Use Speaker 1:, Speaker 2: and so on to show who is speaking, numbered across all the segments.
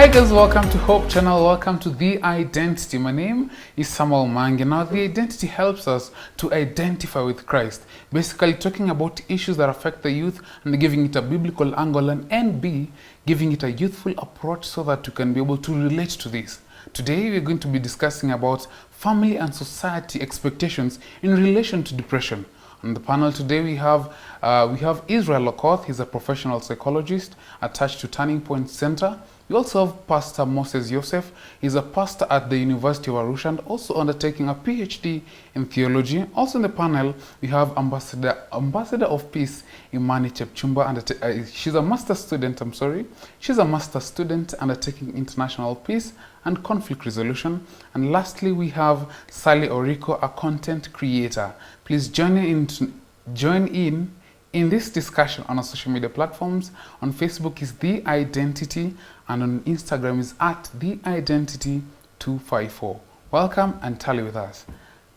Speaker 1: Hi guys, welcome to Hope Channel, welcome to The Identity. My name is Samuel Mangi. Now The Identity helps us to identify with Christ, basically talking about issues that affect the youth and giving it a biblical angle and B, giving it a youthful approach so that you can be able to relate to this. Today we're going to be discussing about family and society expectations in relation to depression. On the panel today we have Israel Okoth. He's a professional psychologist attached to Turning Point Center. We also have Pastor Moses Yosef. He's a pastor at the University of Arusha and also undertaking a PhD in theology. Also in the panel, we have Ambassador of Peace, Imani Chepchumba. She's a master's student, She's a master's student undertaking international peace and conflict resolution. And lastly, we have Sally Oriko, a content creator. Please join in this discussion on our social media platforms. On Facebook is The Identity and on Instagram is at The Identity 254. Welcome and tally with us.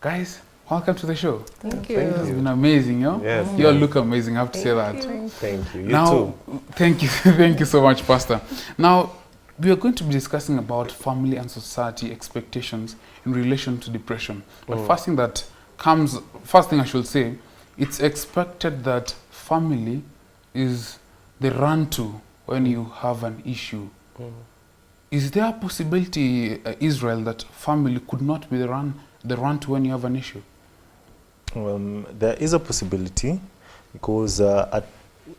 Speaker 1: Guys, welcome to the show.
Speaker 2: Thank you.
Speaker 1: It's been amazing,
Speaker 3: Yes.
Speaker 1: You all look amazing, I have to say that.
Speaker 3: Thank you. You
Speaker 1: now,
Speaker 3: too.
Speaker 1: Thank you. Thank you so much, Pastor. Now, we are going to be discussing about family and society expectations in relation to depression. But first thing I should say, it's expected that family is the run-to when you have an issue. Is there a possibility, Israel, that family could not be the run-to when you have an issue?
Speaker 3: There is a possibility because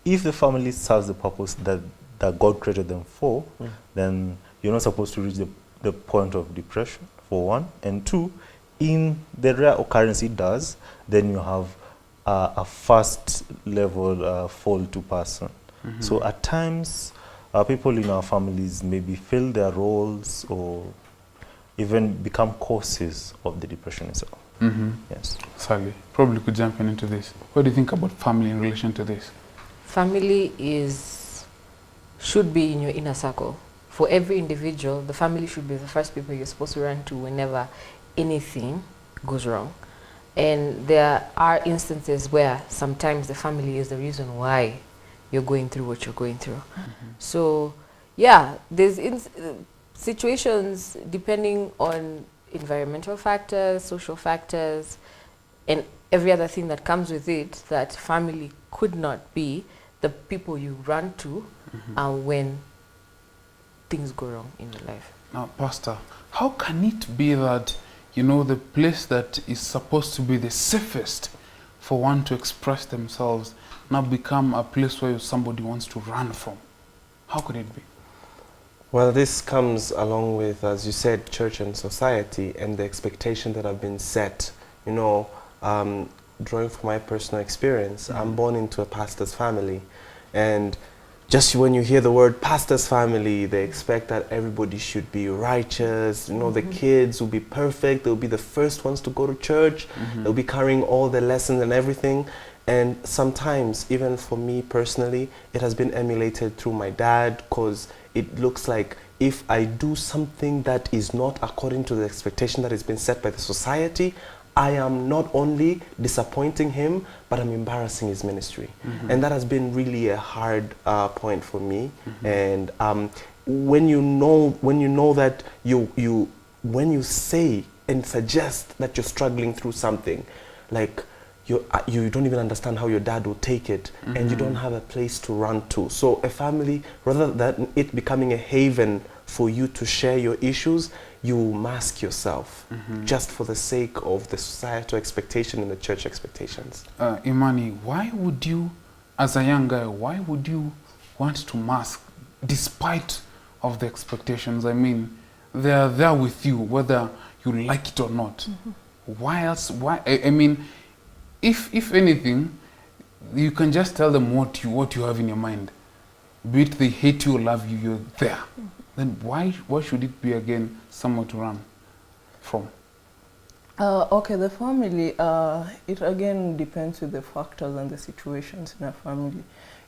Speaker 3: if the family serves the purpose that God created them for, then you're not supposed to reach the point of depression, for one. And two, in the rare occurrence it does, then you have a first level fall to person. So at times, people in our families maybe fill their roles or even become causes of the depression itself. Yes.
Speaker 1: Sally, probably could jump into this. What do you think about family in relation to this?
Speaker 2: Family should be in your inner circle. For every individual, the family should be the first people you're supposed to run to whenever anything goes wrong. And there are instances where sometimes the family is the reason why you're going through what you're going through. So, yeah, there's situations depending on environmental factors, social factors, and every other thing that comes with it, that family could not be the people you run to when things go wrong in your life.
Speaker 1: Now, Pastor, how can it be that, the place that is supposed to be the safest for one to express themselves now become a place where somebody wants to run from? How could it be?
Speaker 4: Well, this comes along with, as you said, church and society and the expectation that have been set. Drawing from my personal experience, I'm born into a pastor's family, and just when you hear the word pastor's family, they expect that everybody should be righteous. The kids will be perfect. They'll be the first ones to go to church. They'll be carrying all the lessons and everything. And sometimes, even for me personally, it has been emulated through my dad, because it looks like if I do something that is not according to the expectation that has been set by the society, I am not only disappointing him, but I'm embarrassing his ministry. And that has been really a hard point for me. And when you know that when you say and suggest that you're struggling through something, like you don't even understand how your dad will take it, and you don't have a place to run to. So a family, rather than it becoming a haven for you to share your issues, you mask yourself just for the sake of the societal expectation and the church expectations.
Speaker 1: Imani, why would you, as a young guy, why would you want to mask despite of the expectations? I mean, they are there with you, whether you like it or not. Why else? Why? I mean, if anything, you can just tell them what you have in your mind. Be it they hate you or love you, you're there. Then why should it be again somewhere to run from?
Speaker 5: Okay, the family, it again depends with the factors and the situations in a family.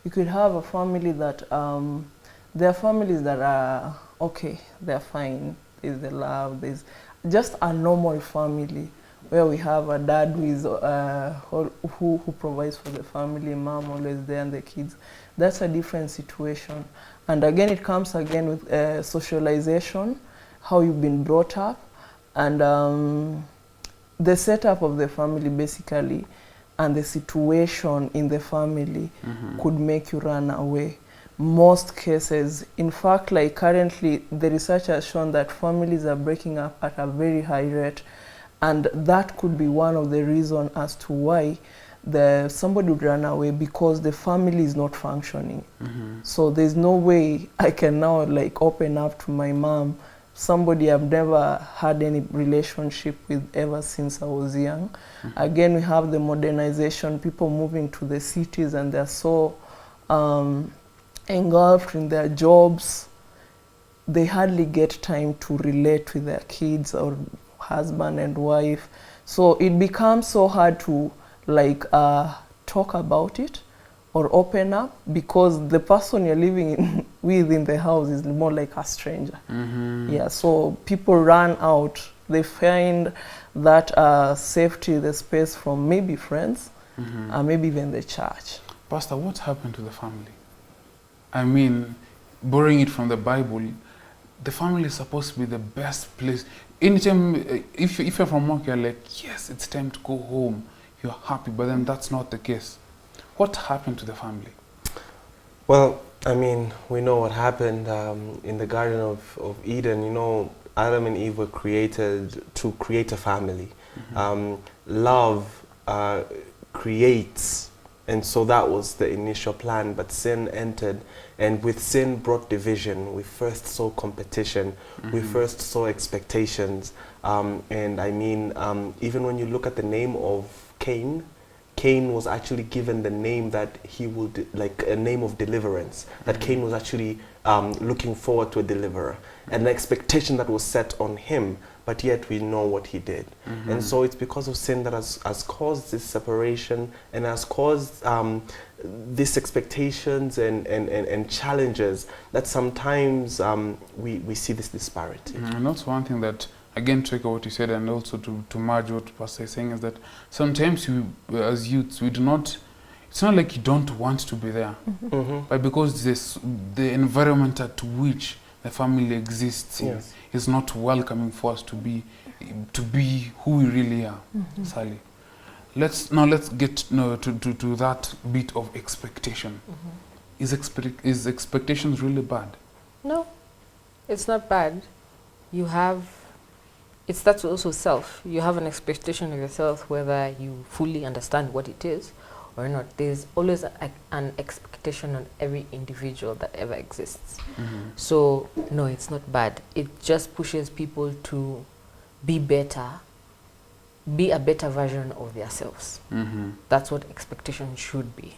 Speaker 5: You could have a family that, there are families that are okay, they're fine, there's the love, there's just a normal family where we have a dad who is who provides for the family, mom always there and the kids. That's a different situation. And again, it comes again with socialization, how you've been brought up, and the setup of the family basically, and the situation in the family could make you run away. Most cases, in fact, like currently, the research has shown that families are breaking up at a very high rate, and that could be one of the reasons as to why somebody would run away, because the family is not functioning. So there's no way I can now like open up to my mom, somebody I've never had any relationship with ever since I was young. Again, we have the modernization, people moving to the cities, and they're so engulfed in their jobs, they hardly get time to relate with their kids or husband and wife. So it becomes so hard to like talk about it or open up, because the person you're living with in the house is more like a stranger. Yeah, so people run out. They find that safety, the space from maybe friends, maybe even the church.
Speaker 1: Pastor, what happened to the family? I mean, borrowing it from the Bible, the family is supposed to be the best place. Anytime, if you're from work, you're like, yes, it's time to go home. You're happy, but then that's not the case. What happened to the family?
Speaker 4: Well, I mean, we know what happened in the Garden of Eden. You know, Adam and Eve were created to create a family. Love creates, and so that was the initial plan, but sin entered, and with sin brought division. We first saw competition, we first saw expectations, and I mean, even when you look at the name of Cain, Cain was actually given the name that he would, like a name of deliverance, that Cain was actually looking forward to a deliverer, and the expectation that was set on him, but yet we know what he did. And so it's because of sin that has caused this separation, and has caused these expectations and challenges that sometimes we see this disparity.
Speaker 1: And that's one thing that, again, to echo what you said, and also to merge what Pastor is saying, is that sometimes you, as youths, we do not, it's not like you don't want to be there, but because the environment at which the family exists is not welcoming for us to be who we really are. Sally, let's get to that bit of expectation. Is expectations really bad?
Speaker 2: No, it's not bad. You have, it starts with also self. You have an expectation of yourself, whether you fully understand what it is or not. There's always an expectation on every individual that ever exists. So no, it's not bad. It just pushes people to be better, be a better version of themselves. That's what expectation should be.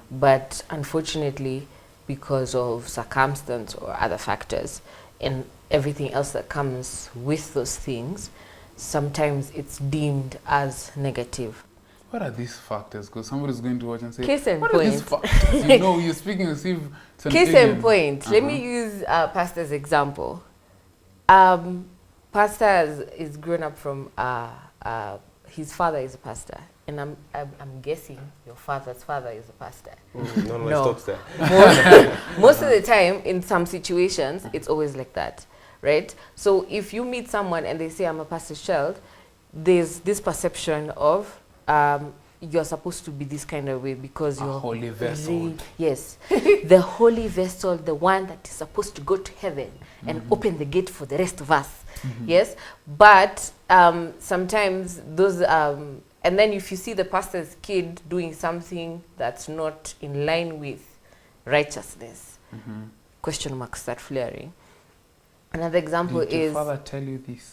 Speaker 2: But unfortunately, because of circumstance or other factors and everything else that comes with those things, sometimes it's deemed as negative.
Speaker 1: What are these factors? Because somebody's going to watch and say,
Speaker 2: Case in
Speaker 1: what are these factors? You know, you're speaking as if it's an
Speaker 2: Case
Speaker 1: alien.
Speaker 2: in point, let me use Pastor's example. Pastor is grown up from, his father is a pastor. And I'm guessing your father's father is a pastor.
Speaker 4: No, stops there.
Speaker 2: Most of the time, in some situations, it's always like that, right? So if you meet someone and they say, I'm a pastor's child, there's this perception of you're supposed to be this kind of way because you're
Speaker 1: holy vessel.
Speaker 2: Yes, the holy vessel, the one that is supposed to go to heaven and open the gate for the rest of us. Yes, but sometimes those and then if you see the pastor's kid doing something that's not in line with righteousness, question marks start flaring. Another example
Speaker 1: Didn't
Speaker 2: is...
Speaker 1: your father tell you this?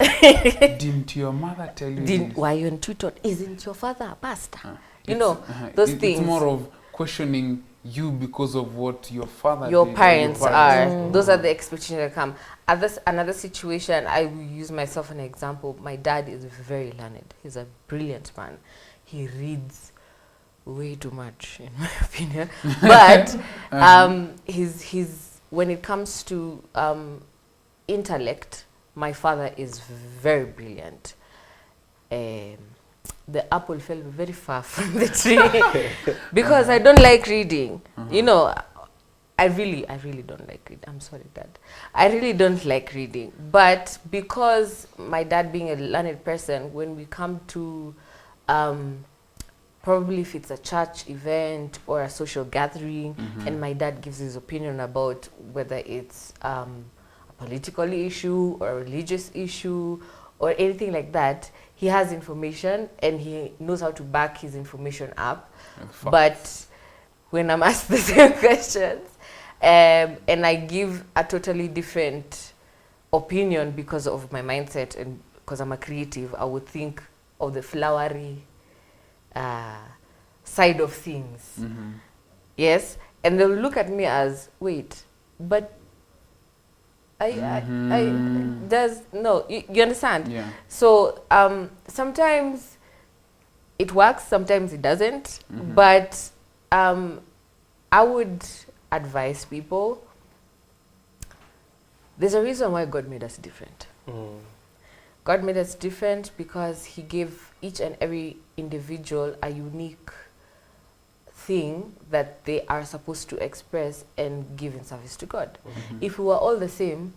Speaker 1: Didn't your mother tell you this?
Speaker 2: Why aren't you taught? Isn't your father a pastor? You know, those things.
Speaker 1: It's more of questioning you because of what your father
Speaker 2: your
Speaker 1: did,
Speaker 2: parents
Speaker 1: your
Speaker 2: are. Those are the expectations that come. Another situation, I will use myself as an example. My dad is very learned. He's a brilliant man. He reads way too much, in my opinion. But he's when it comes to intellect, my father is very brilliant. The apple fell very far from the tree because I don't like reading. You know, I really don't like reading. I'm sorry, Dad. I really don't like reading. But because my dad being a learned person, when we come to probably if it's a church event or a social gathering, and my dad gives his opinion about whether it's a political issue or a religious issue or anything like that, he has information and he knows how to back his information up. But when I'm asked the same questions, and I give a totally different opinion because of my mindset and because I'm a creative, I would think of the flowery side of things. Yes, and they'll look at me as, wait, but you understand?
Speaker 1: Yeah.
Speaker 2: So sometimes it works, sometimes it doesn't, but I would advise people, there's a reason why God made us different. God made us different because he gave each and every individual a unique thing that they are supposed to express and give in service to God. If we were all the same,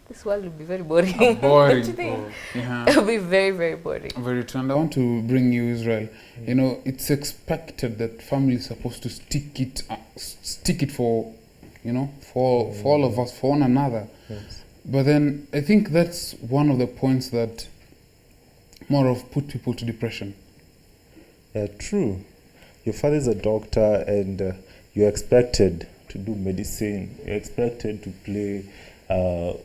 Speaker 2: this world would be very boring.
Speaker 1: Boring.
Speaker 2: Don't you think?
Speaker 1: Yeah.
Speaker 2: It would be very, very boring.
Speaker 1: Very true. And I want to bring you, Israel. You know, it's expected that family is supposed to stick it for, you know, for all of us, for one another.
Speaker 3: Yes.
Speaker 1: But then I think that's one of the points that more of put people to depression.
Speaker 3: True. Your father is a doctor and you're expected to do medicine. You're expected to play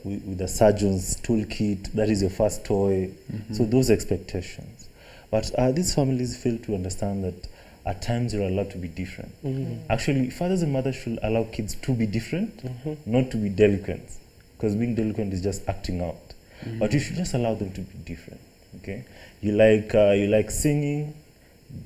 Speaker 3: with the surgeon's toolkit. That is your first toy. So those expectations. But these families fail to understand that at times you're allowed to be different. Actually, fathers and mothers should allow kids to be different, not to be delinquents. Because being delinquent is just acting out. But you should just allow them to be different. Okay? You like singing.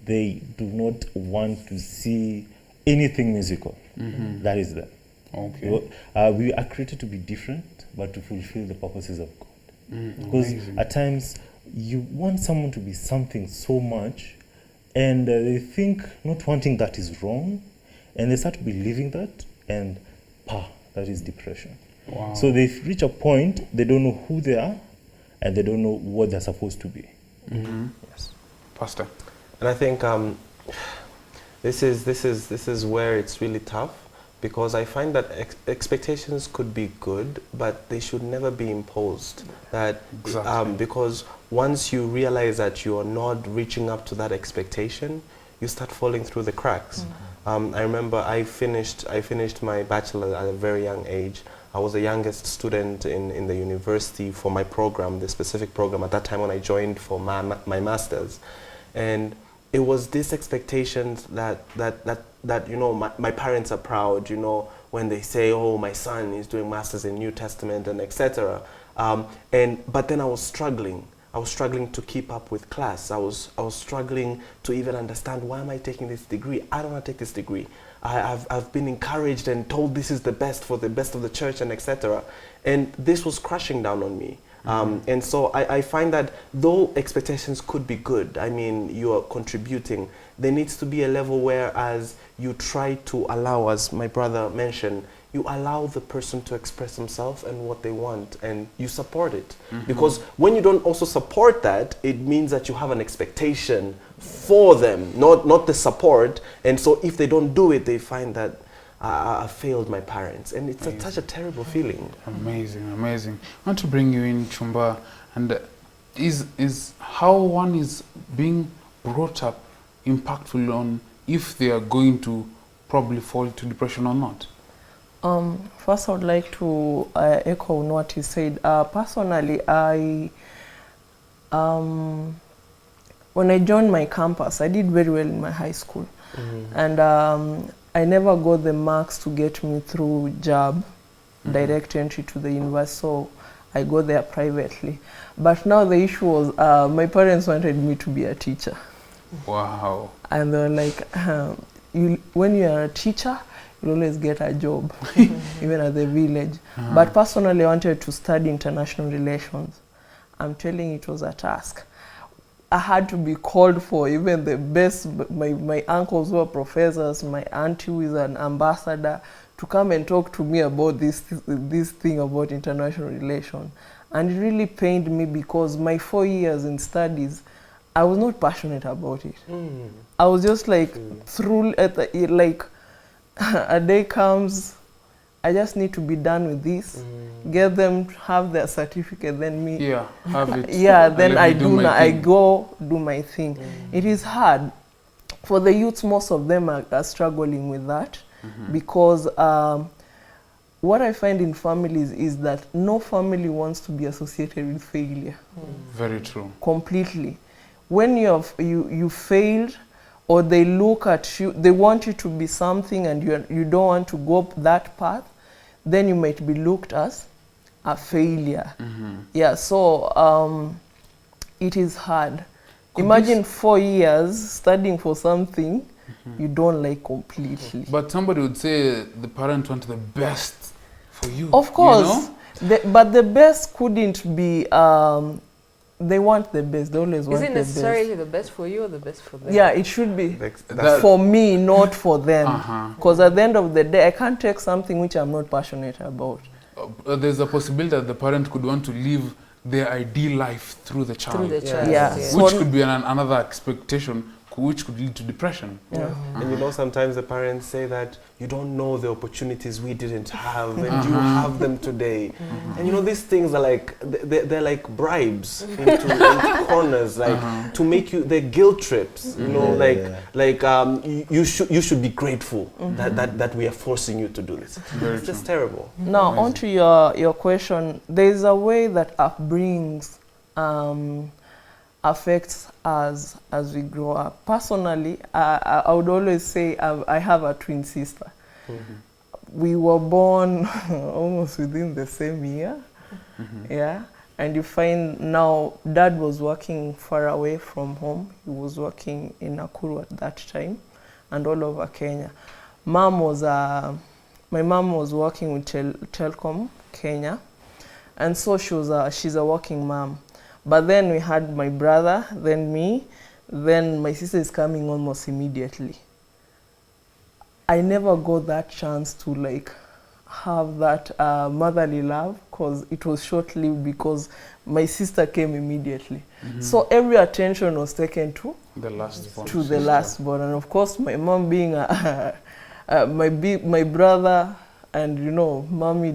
Speaker 3: They do not want to see anything musical. That is that.
Speaker 1: Okay.
Speaker 3: We are created to be different, but to fulfill the purposes of God. Because at times you want someone to be something so much, and they think not wanting that is wrong, and they start believing that, and that is depression.
Speaker 1: Wow.
Speaker 3: So they reach a point, they don't know who they are, and they don't know what they're supposed to be.
Speaker 4: Yes.
Speaker 1: Pastor.
Speaker 4: And I think this is where it's really tough, because I find that expectations could be good, but they should never be imposed. That because once you realize that you are not reaching up to that expectation, you start falling through the cracks. I remember I finished my bachelor at a very young age. I was the youngest student in the university for my program, the specific program at that time when I joined for my master's. And it was this expectations that you know, my parents are proud, you know, when they say, oh, my son is doing masters in New Testament and etc. But then I was struggling to keep up with class. I was struggling to even understand, why am I taking this degree? I don't want to take this degree. I've been encouraged and told this is the best for the best of the church and etc. And this was crashing down on me. And so I find that though expectations could be good, I mean, you are contributing, there needs to be a level where as you try to allow, as my brother mentioned, you allow the person to express themselves and what they want, and you support it. Because when you don't also support that, it means that you have an expectation for them, not the support. And so if they don't do it, they find that I failed my parents, and it's such a terrible feeling.
Speaker 1: Amazing. I want to bring you in, Chumba, and is how one is being brought up impactful on if they are going to probably fall to depression or not?
Speaker 5: First, I would like to echo on what you said. Personally, when I joined my campus, I did very well in my high school, and I never got the marks to get me through JAB, direct entry to the university, so I go there privately. But now the issue was my parents wanted me to be a teacher.
Speaker 1: Wow.
Speaker 5: And they were like, when you are a teacher, you always get a job, even at the village. But personally, I wanted to study international relations. I'm telling you, it was a task. I had to be called for even the best, my uncles who are professors, my auntie who is an ambassador, to come and talk to me about this thing about international relations. And it really pained me because my 4 years in studies, I was not passionate about it. I was just like, through at the, like, a day comes, I just need to be done with this, get them to have their certificate, then me.
Speaker 1: Yeah, have it.
Speaker 5: Yeah, then I go do my thing. It is hard. For the youths, most of them are struggling with that because what I find in families is that no family wants to be associated with failure.
Speaker 1: Very true.
Speaker 5: Completely. When you failed, or they look at you, they want you to be something and you don't want to go that path, then you might be looked as a failure. Yeah, so it is hard. Imagine 4 years studying for something you don't like completely.
Speaker 1: But somebody would say the parents want the best for you.
Speaker 5: Of course,
Speaker 1: you know?
Speaker 5: but the best couldn't be, they want the best, they always want the best.
Speaker 2: Is it necessarily the best for you or the best for them?
Speaker 5: Yeah, it should be
Speaker 1: That-
Speaker 5: for me, not for them. Because at the end of the day, I can't take something which I'm not passionate about.
Speaker 1: There's a possibility that the parent could want to live their ideal life through the child.
Speaker 2: Through the child.
Speaker 5: Yeah.
Speaker 2: Yes.
Speaker 1: Which could be another expectation, which could lead to depression.
Speaker 5: Yeah.
Speaker 4: And you know, sometimes the parents say that you don't know the opportunities we didn't have, and you have them today. And you know, these things are like they're like bribes into corners, like to make you. They're guilt trips. You know, you should be grateful that we are forcing you to do this.
Speaker 1: Very
Speaker 4: It's just
Speaker 1: true.
Speaker 4: terrible.
Speaker 5: Now, onto your question, there's a way that upbringings affects us as we grow up. Personally, I would always say I have a twin sister. We were born almost within the same year. Yeah, and you find now dad was working far away from home. He was working in Nakuru at that time and all over Kenya. My mom was working with Telcom Kenya, and so she's a working mom. But then we had my brother, then me, then my sister is coming almost immediately. I never got that chance to like have that motherly love because it was short-lived because my sister came immediately. So every attention was taken to
Speaker 1: The last born.
Speaker 5: the last born, and of course my mom being my brother, and you know, mommy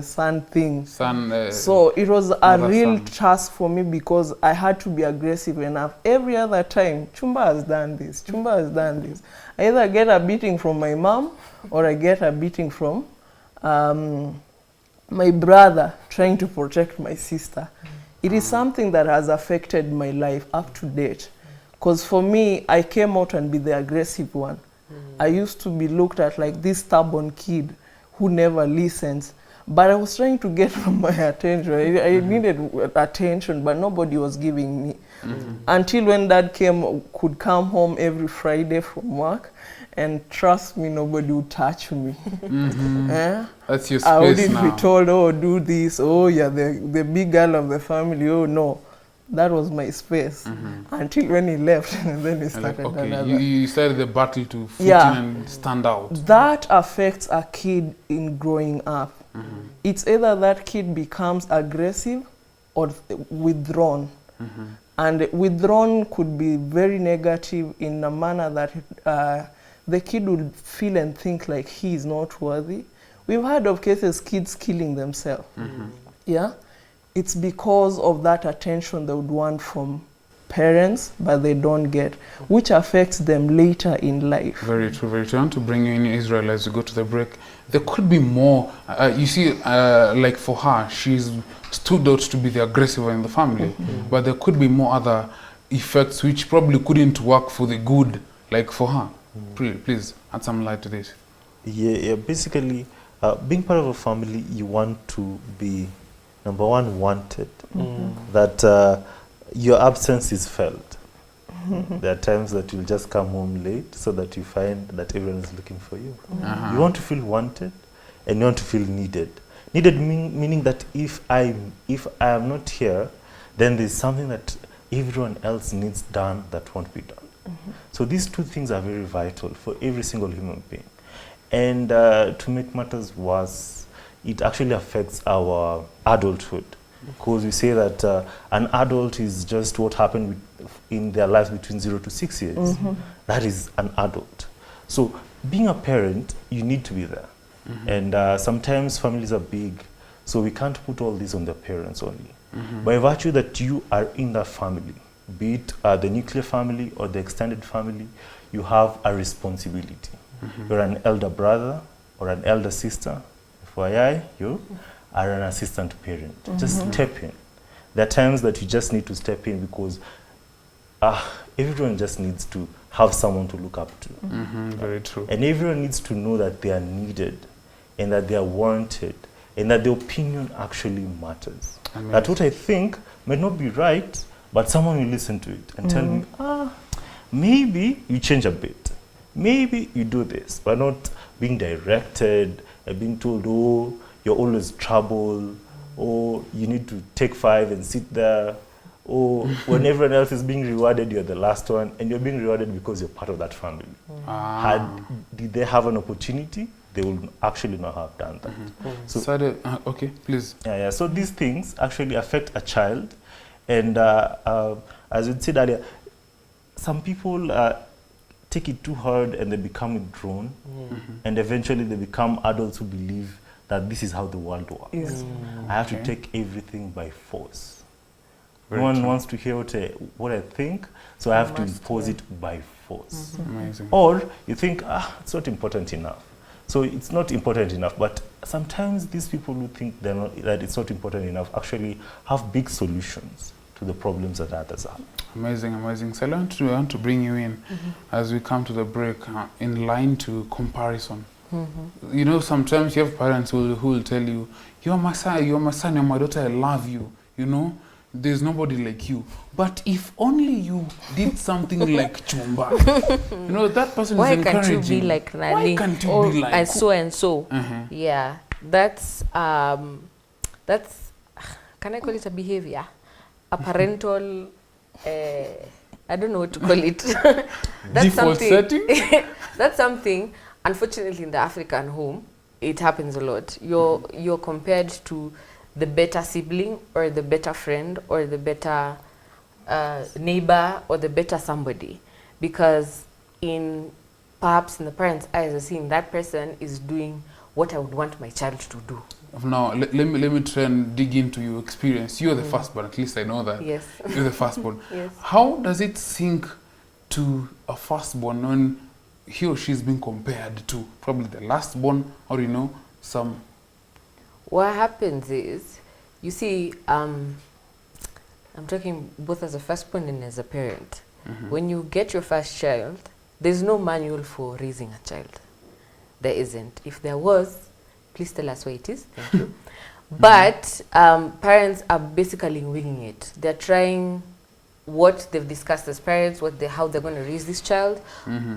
Speaker 5: son thing.
Speaker 1: Son,
Speaker 5: So it was a
Speaker 1: mother,
Speaker 5: real
Speaker 1: son.
Speaker 5: task for me because I had to be aggressive enough. Every other time, Chumba has done this, Chumba has done this. I either get a beating from my mom or I get a beating from my brother trying to protect my sister. It is something that has affected my life up to date. Because for me, I came out and be the aggressive one. I used to be looked at like this stubborn kid who never listens. But I was trying to get my attention. I needed attention, but nobody was giving me. Until when dad could come home every Friday from work, and trust me, nobody would touch me.
Speaker 1: That's your
Speaker 5: I
Speaker 1: space
Speaker 5: wouldn't
Speaker 1: now.
Speaker 5: be told, oh, do this, oh, yeah, the big girl of the family, oh, no. That was my space. Until when he left, and then he
Speaker 1: And
Speaker 5: started
Speaker 1: like, okay,
Speaker 5: another.
Speaker 1: you started the battle to fit
Speaker 5: Yeah.
Speaker 1: in and stand out.
Speaker 5: That affects a kid in growing up. It's either that kid becomes aggressive or withdrawn. And withdrawn could be very negative in a manner that the kid will feel and think like he is not worthy. We've heard of cases kids killing themselves. Yeah, it's because of that attention they would want from parents, but they don't get, which affects them later in life.
Speaker 1: Very true, very true. I want to bring you in, Israel, as we go to the break. There could be more. You see, like for her, she's stood out to be the aggressive in the family, but there could be more other effects which probably couldn't work for the good, like for her. Please add some light to this.
Speaker 3: Yeah, basically, being part of a family, you want to be, number one, wanted. That your absence is felt. There are times that you'll just come home late so that you find that everyone is looking for you. You want to feel wanted and you want to feel needed. Needed meaning that if I am not here, then there's something that everyone else needs done that won't be done. So these two things are very vital for every single human being. And to make matters worse, it actually affects our adulthood. Because we say that an adult is just what happened in their lives between 0 to 6 years. That is an adult. So being a parent, you need to be there. And sometimes families are big, so we can't put all this on the parents only. By virtue that you are in that family, be it the nuclear family or the extended family, you have a responsibility. You're an elder brother or an elder sister. FYI, you are an assistant parent. Just step in. There are times that you just need to step in because everyone just needs to have someone to look up to.
Speaker 1: Very true.
Speaker 3: And everyone needs to know that they are needed and that they are wanted and that their opinion actually matters. That what I think may not be right, but someone will listen to it and tell me, maybe you change a bit. Maybe you do this, but not being directed and being told, oh, you're always trouble, or you need to take 5 and sit there, or when everyone else is being rewarded, you're the last one, and you're being rewarded because you're part of that family. Did they have an opportunity? They would actually not have done that.
Speaker 1: So, okay, please.
Speaker 3: Yeah. So these things actually affect a child, and as we said earlier, some people take it too hard and they become withdrawn, and eventually they become adults who believe that this is how the world works. I have to take everything by force. No one wants to hear what I think, so I have to impose it by force.
Speaker 1: Amazing.
Speaker 3: Or you think, it's not important enough. So it's not important enough, but sometimes these people who think that it's not important enough actually have big solutions to the problems that others have.
Speaker 1: Amazing, amazing. So I want to bring you in as we come to the break in line to comparison. You know, sometimes you have parents who will tell you, you're my son, you're my daughter, I love you, you know, there's nobody like you. But if only you did something like Chumba, you know, that person
Speaker 2: Why
Speaker 1: is encouraging.
Speaker 2: can't you be like Nani?
Speaker 1: Why can't you
Speaker 2: or
Speaker 1: be like...
Speaker 2: and so and so? Yeah, that's can I call it a behavior? A parental, I don't know what to call it. That's
Speaker 1: default
Speaker 2: something,
Speaker 1: setting?
Speaker 2: That's something, unfortunately, in the African home, it happens a lot. You're compared to the better sibling or the better friend or the better neighbor or the better somebody, because perhaps in the parents' eyes, are seeing that person is doing what I would want my child to do.
Speaker 1: Now, let me try and dig into your experience. You're the firstborn, at least I know that.
Speaker 2: Yes.
Speaker 1: You're the firstborn.
Speaker 2: Yes.
Speaker 1: How does it sink to a firstborn when he or she's being compared to probably the lastborn, or, you know, some...
Speaker 2: What happens is, you see, I'm talking both as a firstborn and as a parent. When you get your first child, there's no manual for raising a child. There isn't. If there was, please tell us where it is. Thank you. But parents are basically winging it. They're trying what they've discussed as parents, how they're going to raise this child,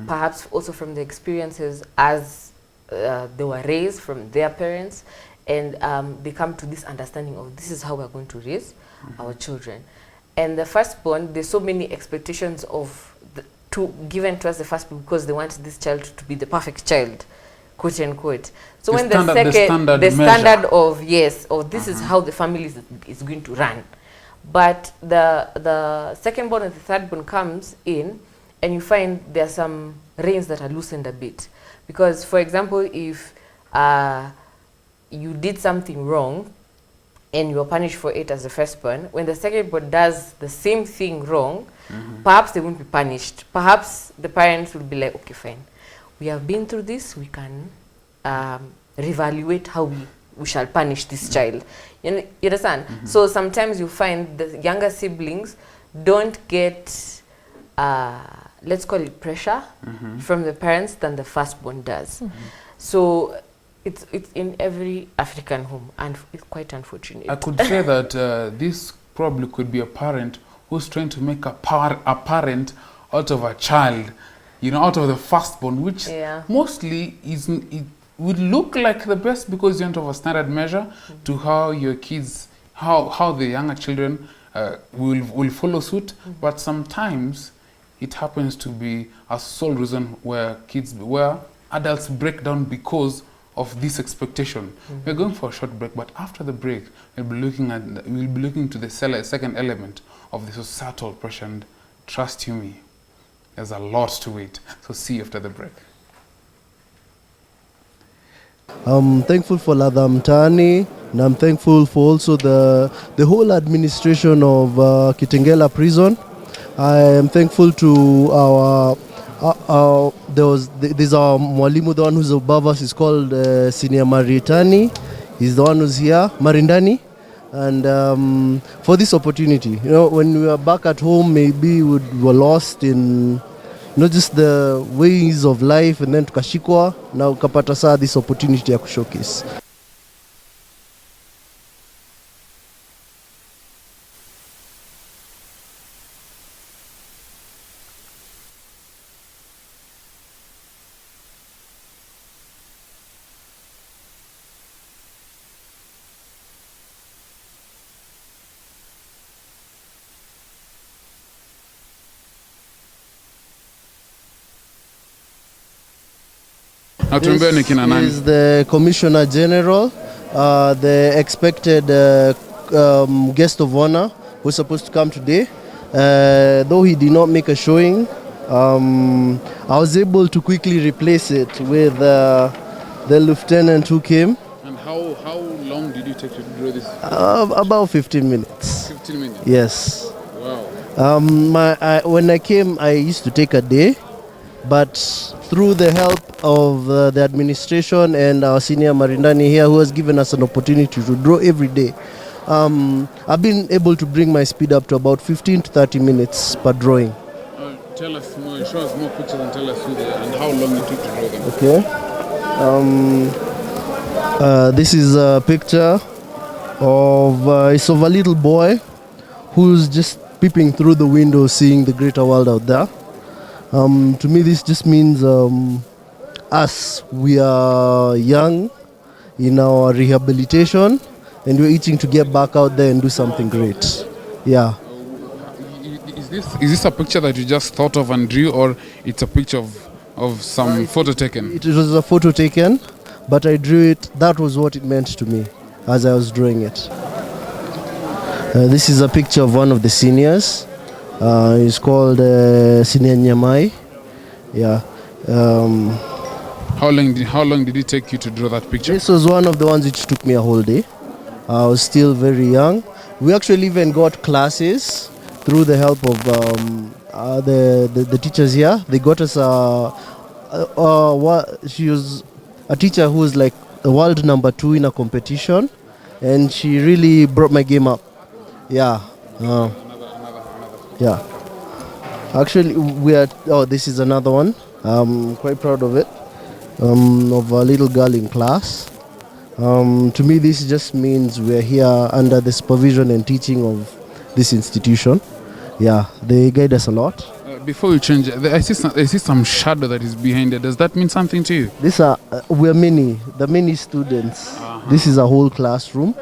Speaker 2: perhaps also from the experiences as they were raised from their parents, and they come to this understanding of this is how we're going to raise our children. And the firstborn, there's so many expectations given to us the firstborn because they want this child to be the perfect child, quote unquote. So when the standard of this is how the family is going to run. But the secondborn and the thirdborn comes in, and you find there are some reins that are loosened a bit. Because, for example, if you did something wrong and you are punished for it as the firstborn, when the secondborn does the same thing wrong, perhaps they won't be punished. Perhaps the parents will be like, okay, fine, we have been through this, we can reevaluate how we shall punish this child. You understand? So sometimes you find the younger siblings don't get, let's call it pressure from the parents than the firstborn does. So it's in every African home, and it's quite unfortunate.
Speaker 1: I could say that this probably could be a parent who's trying to make a parent out of a child, you know, out of the firstborn, which mostly it would look like the best because you don't have a standard measure to how your kids, how the younger children will follow suit, but sometimes it happens to be a sole reason where adults break down because of this expectation. We're going for a short break, but after the break, we'll be looking to the second element of the societal pressure. And trust you me, there's a lot to it. So see you after the break.
Speaker 6: I'm thankful for Ladha Mtaani, and I'm thankful for also the whole administration of Kitengela prison. I am thankful to there's our mwalimu, the one who's above us is called Senior Maritani. He's the one who's here, Marindani. And for this opportunity, when we were back at home, maybe we were lost in not just the ways of life, and then tukashikwa na ukapata saa this opportunity ya kushowcase.
Speaker 1: This
Speaker 6: is the Commissioner General, the expected guest of honor who's supposed to come today. Though he did not make a showing, I was able to quickly replace it with the lieutenant who came.
Speaker 1: And how long did you take to do this?
Speaker 6: About 15 minutes.
Speaker 1: 15 minutes?
Speaker 6: Yes.
Speaker 1: Wow.
Speaker 6: When I came, I used to take a day, but through the help of the administration and our senior Marindani here, who has given us an opportunity to draw every day, I've been able to bring my speed up to about 15 to 30 minutes per drawing.
Speaker 1: Tell us more, show us more pictures and tell us who they are and how long it took to draw them.
Speaker 6: Okay. This is a picture of a little boy who's just peeping through the window, seeing the greater world out there. To me, this just means we are young in our rehabilitation, and we're itching to get back out there and do something great. Yeah.
Speaker 1: Is this a picture that you just thought of and drew, or it's a picture of some photo taken?
Speaker 6: It was a photo taken, but I drew it. That was what it meant to me as I was drawing it. This is a picture of one of the seniors. It's called Senior Nyamai. Yeah.
Speaker 1: How long did it take you to draw that picture?
Speaker 6: This was one of the ones which took me a whole day. I was still very young. We actually even got classes through the help of the teachers here. They got us she was a teacher who was like the world number 2 in a competition, and she really brought my game up. Yeah. Yeah. Actually, this is another one. I'm quite proud of it. Of a little girl in class. To me, this just means we're here under the supervision and teaching of this institution. Yeah, they guide us a lot.
Speaker 1: Before you change, I see some shadow that is behind it. Does that mean something to you?
Speaker 6: We're many students. This is a whole classroom.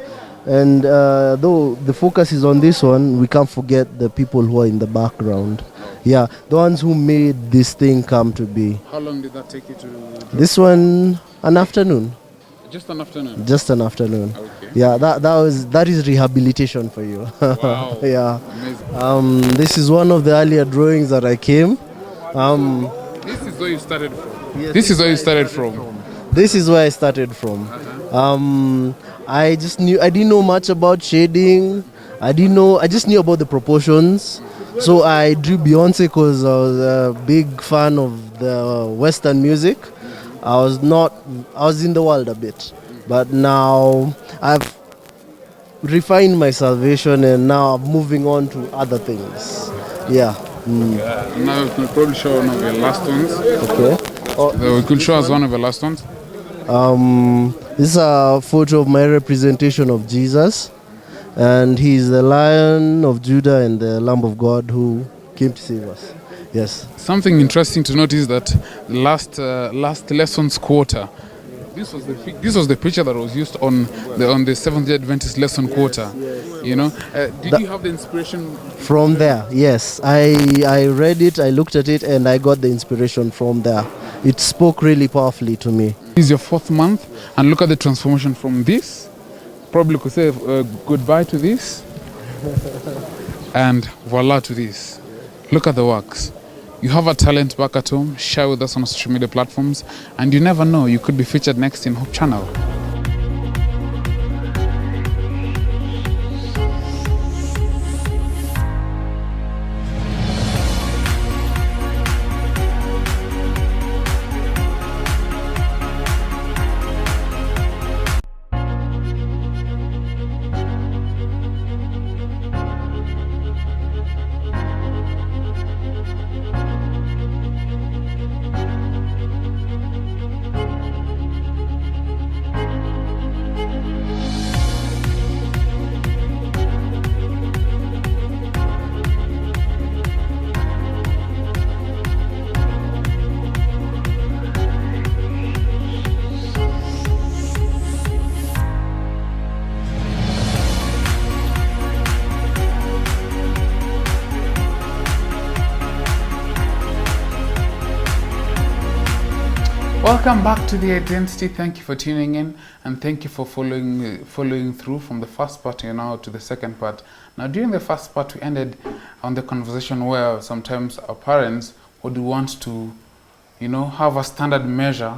Speaker 6: And though the focus is on this one, we can't forget the people who are in the background. Yeah, the ones who made this thing come to be.
Speaker 1: How long did that take you to do?
Speaker 6: This one, an afternoon.
Speaker 1: Just an afternoon?
Speaker 6: Just an afternoon.
Speaker 1: Okay.
Speaker 6: Yeah, that is rehabilitation for you.
Speaker 1: Wow.
Speaker 6: Yeah.
Speaker 1: Amazing.
Speaker 6: This is one of the earlier drawings that I came.
Speaker 1: This is where you started from?
Speaker 6: Yes,
Speaker 1: this is where you started from?
Speaker 6: This is where I started from. I didn't know much about shading. I just knew about the proportions. So I drew Beyonce because I was a big fan of the Western music. I was in the world a bit. But now I've refined my salvation, and now I'm moving on to other things. Yeah.
Speaker 1: Now we can probably show one of your last ones.
Speaker 6: Okay.
Speaker 1: We could show us one of your last ones.
Speaker 6: This is a photo of my representation of Jesus, and he's the Lion of Judah and the Lamb of God who came to save us. Yes.
Speaker 1: Something interesting to note is that last lessons quarter, This was the picture that was used on the Seventh-day Adventist lesson quota. You know, did you have the inspiration
Speaker 6: From there, yes. I read it, I looked at it, and I got the inspiration from there. It spoke really powerfully to me.
Speaker 1: This is your 4th month, and look at the transformation from this. Probably could say goodbye to this, and voila to this. Look at the works. You have a talent back at home, share with us on social media platforms, and you never know, you could be featured next in Hope Channel. Welcome back to The Identity. Thank you for tuning in, and thank you for following through from the first part now to the second part. Now, during the first part, we ended on the conversation where sometimes our parents would want to, have a standard measure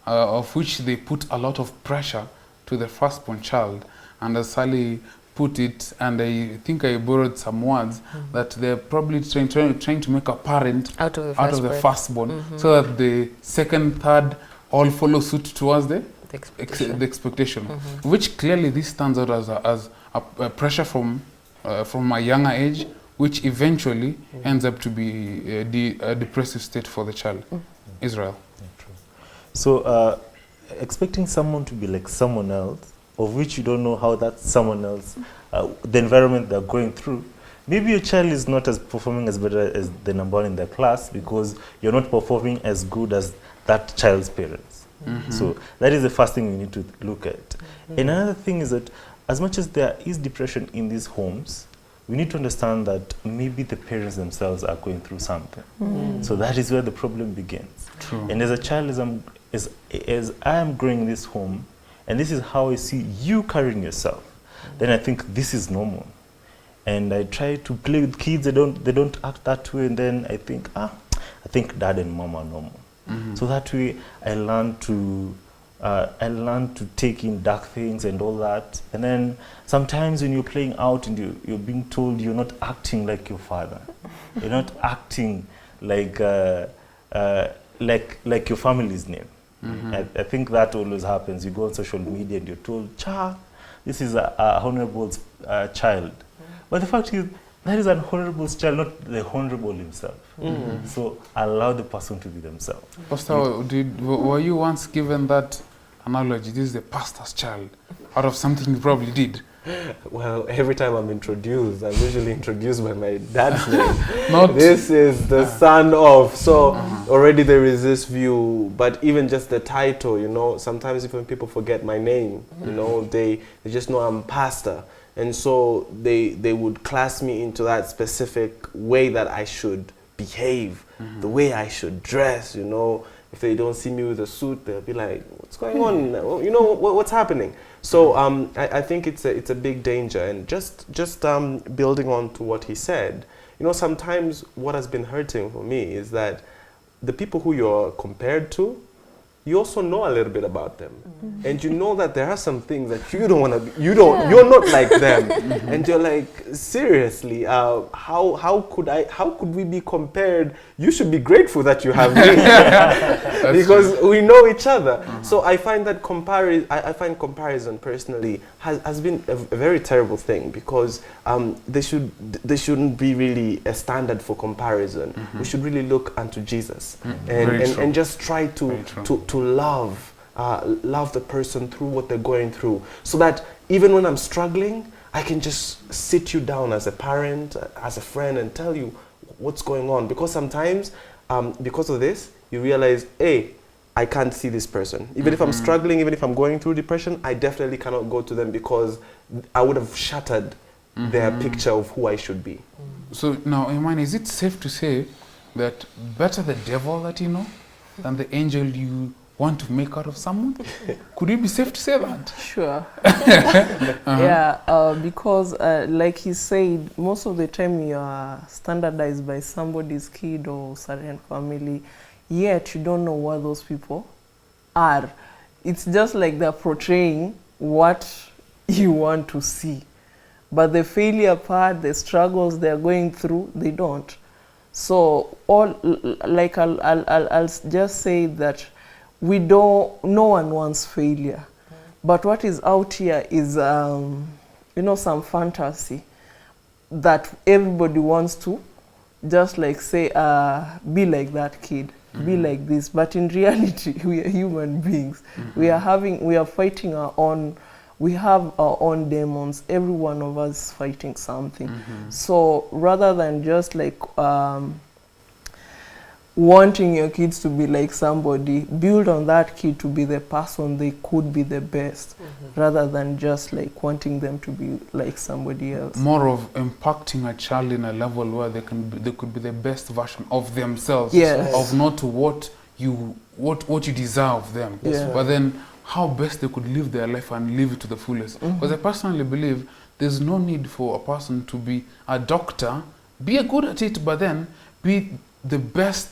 Speaker 1: of which they put a lot of pressure to the firstborn child. And as Sally put it, and I think I borrowed some words, that they're probably trying to make a parent
Speaker 2: Out of the
Speaker 1: firstborn, so that the second, third all follow suit towards the expectation, which clearly this stands out as a pressure from a younger age, which eventually ends up to be a depressive state for the child. Israel.
Speaker 3: Yeah, true. So expecting someone to be like someone else, of which you don't know how that someone else, the environment they're going through. Maybe your child is not as performing as better as the number one in their class because you're not performing as good as that child's parents. So that is the first thing we need to look at. Another thing is that as much as there is depression in these homes, we need to understand that maybe the parents themselves are going through something. So that is where the problem begins.
Speaker 1: True.
Speaker 3: And as a child, as I am growing in this home, and this is how I see you carrying yourself, then I think this is normal. And I try to play with kids, they don't act that way, and then I think dad and mom are normal. So that way I learn to take in dark things and all that. And then sometimes when you're playing out and you're being told you're not acting like your father, you're not acting like your family's name. I think that always happens. You go on social media and you're told, this is a honorable child. But the fact is, that is an honorable child, not the honorable himself. So allow the person to be themselves.
Speaker 1: Pastor, were you once given that analogy? This is the pastor's child, out of something you probably did.
Speaker 4: Well, every time I'm introduced, I'm usually introduced by my dad's name. This is the son of. So already there is this view, but even just the title, sometimes even people forget my name, they just know I'm pastor. And so they would class me into that specific way that I should behave, the way I should dress, If they don't see me with a suit, they'll be like, what's going on? What's happening? So I think it's a big danger. And just building on to what he said, sometimes what has been hurting for me is that the people who you're compared to, you also know a little bit about them. And you know that there are some things that you don't want to, you're not like them. And you're like, seriously, how could we be compared? You should be grateful that you have me. Because we know each other. So I find that comparison personally has been a very terrible thing, because they shouldn't be really a standard for comparison. We should really look unto Jesus and just try to love the person through what they're going through, so that even when I'm struggling, I can just sit you down as a parent, as a friend, and tell you what's going on. Because sometimes, because of this, you realize, hey, I can't see this person. Even if I'm struggling, even if I'm going through depression, I definitely cannot go to them because I would have shattered their picture of who I should be.
Speaker 1: So now, Iman, is it safe to say that better the devil that you know than the angel you want to make out of someone? Could it be safe to say that?
Speaker 5: Sure. Yeah, because like he said, most of the time you are standardized by somebody's kid or certain family, yet you don't know what those people are. It's just like they're portraying what you want to see. But the failure part, the struggles they're going through, they don't. So I'll just say that no one wants failure. But what is out here is, some fantasy that everybody wants to just like say, be like that kid, be like this. But in reality, we are human beings. We are fighting we have our own demons. Every one of us is fighting something. So rather than just like wanting your kids to be like somebody, build on that kid to be the person they could be the best, rather than just like wanting them to be like somebody else.
Speaker 1: More of impacting a child in a level where they could be the best version of themselves,
Speaker 5: Yes.
Speaker 1: of not what you desire of them,
Speaker 5: Yes.
Speaker 1: but then how best they could live their life and live it to the fullest. Because I personally believe there's no need for a person to be a doctor, be good at it, but then be the best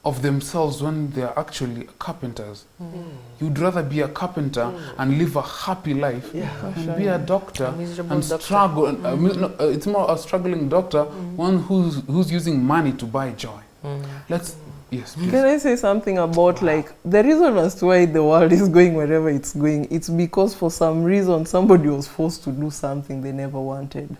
Speaker 1: of themselves when they're actually carpenters. You'd rather be a carpenter and live a happy life than be a doctor and struggle. It's more a struggling doctor, one who's using money to buy joy. Yes, please.
Speaker 5: Can I say something about like the reason as to why the world is going wherever it's going? It's because for some reason somebody was forced to do something they never wanted.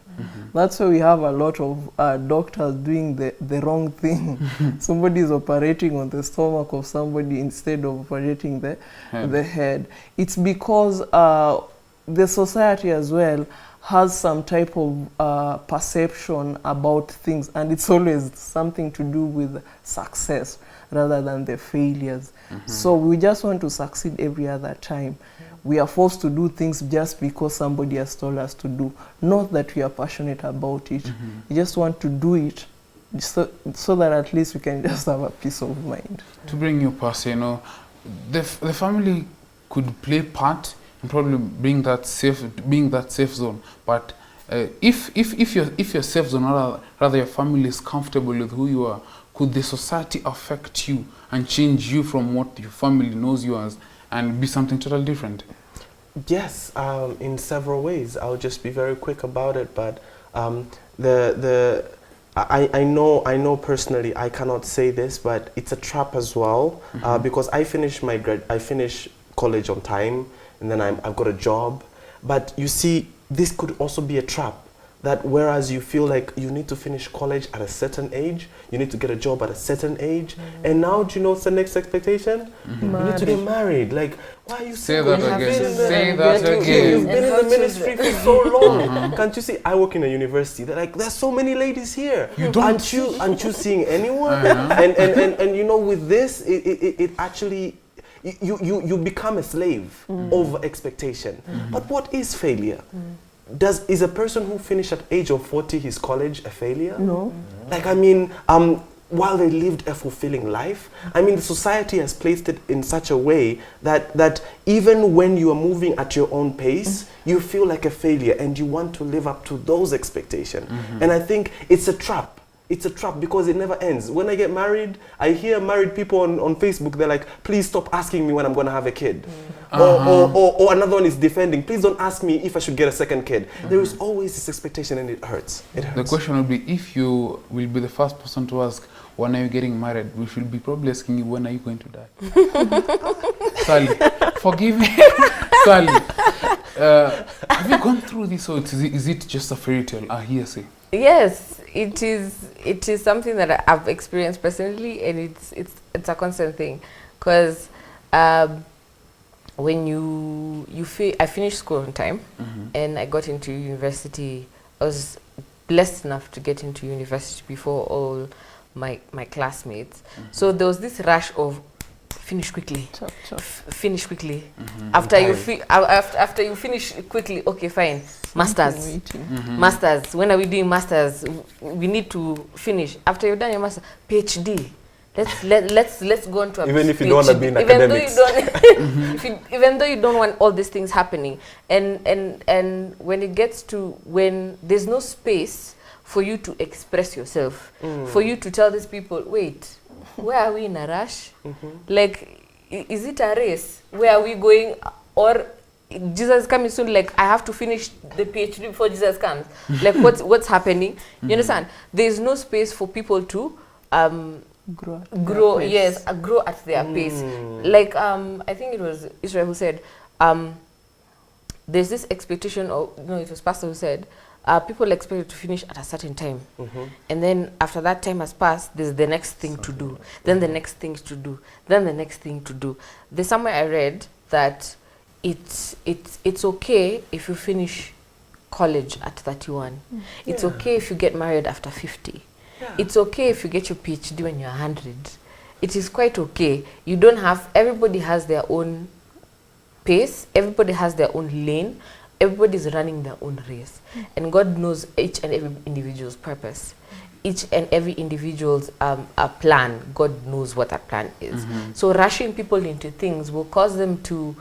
Speaker 5: That's why we have a lot of doctors doing the wrong thing. Somebody is operating on the stomach of somebody instead of operating the head. It's because the society as well has some type of perception about things, and it's always something to do with success rather than the failures. So we just want to succeed every other time. We are forced to do things just because somebody has told us to do, not that we are passionate about it. We just want to do it so that at least we can just have a peace of mind.
Speaker 1: To bring you past, the family could play part and probably being that safe zone. But if your safe zone, rather your family is comfortable with who you are, could the society affect you and change you from what your family knows you as and be something totally different?
Speaker 4: Yes, in several ways. I'll just be very quick about it. But I know personally I cannot say this, but it's a trap as well, because I finished college on time. And then I've got a job. But you see, this could also be a trap. That whereas you feel like you need to finish college at a certain age, you need to get a job at a certain age, and now do you know what's the next expectation? You need to get married. Like, why are you
Speaker 1: Say that again.
Speaker 4: You've been in the ministry for so long. Can't you see? I work in a university. They're like, there's so many ladies here.
Speaker 1: You don't.
Speaker 4: Aren't you seeing anyone? And with this, it actually. You become a slave of expectation. But what is failure? Is a person who finished at age of 40 his college a failure?
Speaker 5: No.
Speaker 4: Like, while they lived a fulfilling life, the society has placed it in such a way that even when you are moving at your own pace, you feel like a failure and you want to live up to those expectations. And I think it's a trap. It's a trap because it never ends. When I get married, I hear married people on Facebook, they're like, please stop asking me when I'm going to have a kid. Or another one is defending, please don't ask me if I should get a second kid. There is always this expectation and it hurts.
Speaker 1: The question will be, if you will be the first person to ask, when are you getting married? We should be probably asking you, when are you going to die? Sally, forgive me. Sally, have you gone through this, or is it just a fairy tale, a hearsay?
Speaker 2: Yes, it is something that I've experienced personally, and it's a constant thing, because when I finished school on time, and I got into university. I was blessed enough to get into university before all my classmates. So there was this rush of finish quickly.
Speaker 5: Chop, chop.
Speaker 2: Finish quickly. After you finish quickly, okay, fine. Masters. Masters. When are we doing masters? We need to finish. After you've done your master, PhD. Let's go on to a
Speaker 4: Even if you
Speaker 2: PhD.
Speaker 4: don't want to be in
Speaker 2: Even though
Speaker 4: academics.
Speaker 2: you don't, even though you don't want all these things happening, and when it gets to when there's no space for you to express yourself, for you to tell these people, wait, where are we in a rush? Like, is it a race? Where are we going? Or Jesus is coming soon, like I have to finish the PhD before Jesus comes. Like what's happening? You understand? There's no space for people to grow at their pace. Like I think it was Israel who said there's this expectation of, no, it was Pastor who said people expect you to finish at a certain time, and then after that time has passed, there's the next thing to do, then the next thing to do, then the next thing to do. There's somewhere I read that it's okay if you finish college at 31. It's okay if you get married after 50. It's okay if you get your PhD when you're 100. It is quite okay. You don't have, everybody has their own pace, everybody has their own lane, everybody's running their own race. And God knows each and every individual's purpose. Each and every individual's a plan. God knows what that plan is. So rushing people into things will cause them to,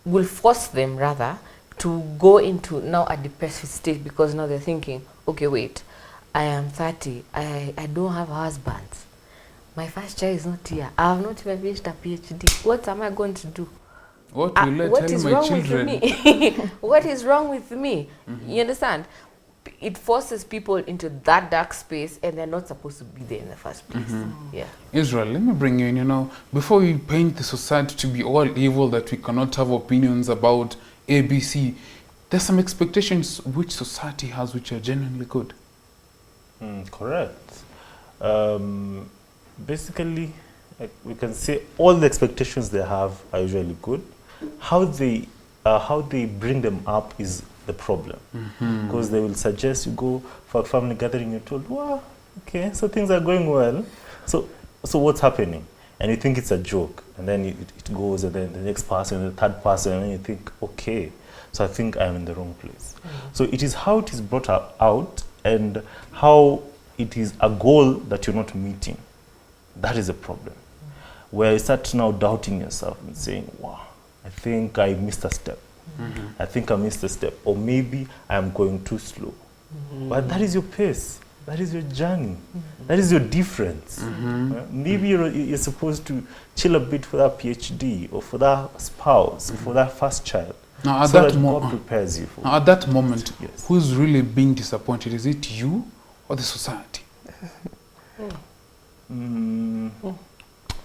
Speaker 2: will force them rather to go into now a depressive state, because now they're thinking, okay, wait, I am 30, I don't have a husband. My first child is not here. I have not even finished a PhD. What am I going to do?
Speaker 1: What will I
Speaker 2: what
Speaker 1: tell
Speaker 2: is
Speaker 1: my
Speaker 2: wrong
Speaker 1: children?
Speaker 2: with me? What is wrong with me? You understand? It forces people into that dark space, and they're not supposed to be there in the first place. Yeah.
Speaker 1: Israel, let me bring you in, you know, before we paint the society to be all evil, that we cannot have opinions about ABC, there's some expectations which society has which are genuinely good.
Speaker 3: Correct. Basically, we can say all the expectations they have are usually good. How they bring them up is the problem, because they will suggest you go for a family gathering. You're told, wow, okay, so things are going well. So what's happening? And you think it's a joke, and then it goes, and then the next person, the third person, and then you think, okay, so I think I'm in the wrong place. So it is how it is brought out, and how it is a goal that you're not meeting. That is a problem. Where you start now doubting yourself and saying, wow, I think I missed a step. I think I missed a step. Or maybe I'm going too slow. But that is your pace. That is your journey. That is your difference. Maybe you're supposed to chill a bit for that PhD, or for that spouse, or for that first child.
Speaker 1: Now, at
Speaker 3: so
Speaker 1: that
Speaker 3: God prepares you for.
Speaker 1: Now, at that moment,
Speaker 3: Yes.
Speaker 1: who's really being disappointed? Is it you or the society?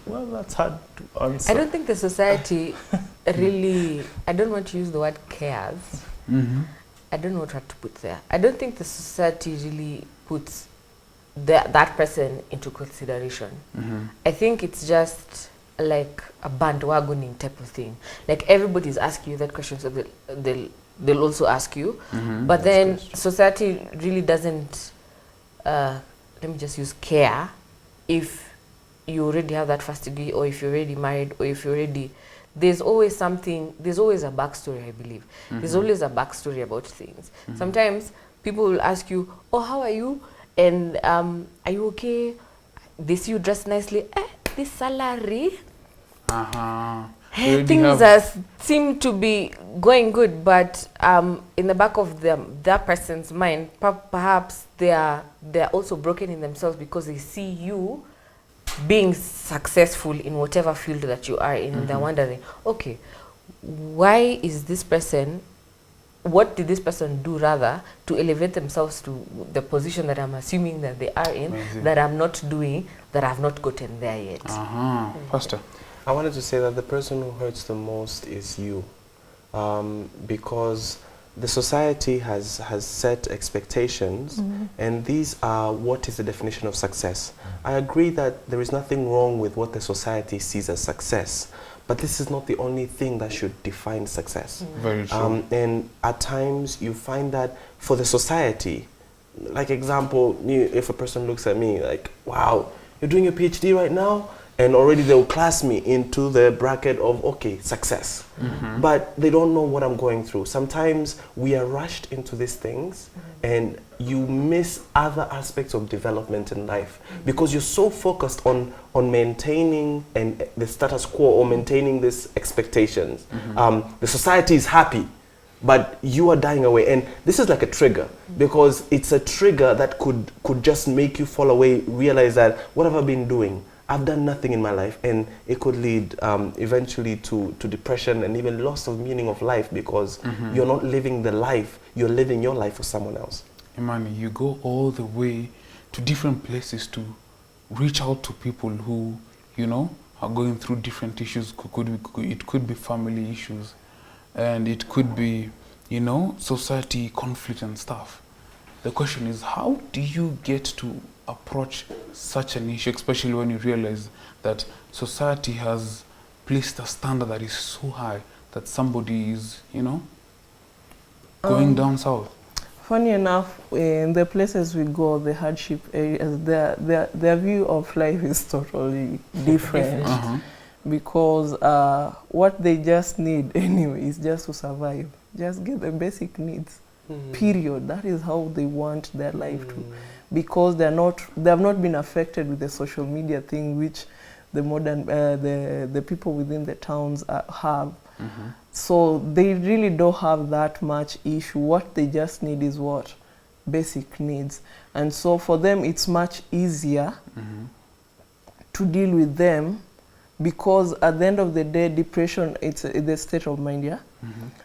Speaker 3: Well, that's hard to answer.
Speaker 2: I don't think the society really, I don't want to use the word cares. I don't know what to put there. I don't think the society really puts that person into consideration. I think it's just like a bandwagoning type of thing. Like everybody's asking you that question, so they'll also ask you. But then society really doesn't, let me just use care, if you already have that first degree, or if you're already married, or if you're already, there's always something, there's always a backstory, I believe. There's always a backstory about things. Sometimes people will ask you, oh, how are you? And are you okay? They see you dressed nicely. This salary, things seem to be going good, but in the back of that person's mind, perhaps they're also broken in themselves, because they see you being successful in whatever field that you are in. And they're wondering, okay, why is this person, what did this person do rather to elevate themselves to the position that I'm assuming that they are in, that I'm not doing, that I've not gotten there yet.
Speaker 1: Pastor?
Speaker 4: I wanted to say that the person who hurts the most is you, because the society has set expectations, and these are what is the definition of success. I agree that there is nothing wrong with what the society sees as success, but this is not the only thing that should define success.
Speaker 1: Very true.
Speaker 4: And at times you find that for the society, like example, if a person looks at me like, wow, you're doing your PhD right now, and already they'll class me into the bracket of, okay, success. But they don't know what I'm going through. Sometimes we are rushed into these things and you miss other aspects of development in life because you're so focused on maintaining and the status quo or maintaining these expectations. The society is happy, but you are dying away. And this is like a trigger because it's a trigger that could just make you fall away, realize that what have I been doing? I've done nothing in my life, and it could lead eventually to depression and even loss of meaning of life because you're not living the life, you're living your life for someone else.
Speaker 1: Imani, you go all the way to different places to reach out to people who, you know, are going through different issues. It could be family issues, and it could be, you know, society conflict and stuff. The question is, how do you get to approach such an issue, especially when you realize that society has placed a standard that is so high that somebody is, you know, going down south?
Speaker 5: Funny enough, in the places we go, the hardship areas, their view of life is totally different. Because what they just need anyway is just to survive, just get the basic needs. Period. That is how they want their life to, because they have not been affected with the social media thing, which the modern the people within the towns have. So they really don't have that much issue. What they just need is what? Basic needs. And so for them, it's much easier to deal with them, because at the end of the day, depression, it's the state of mind, yeah?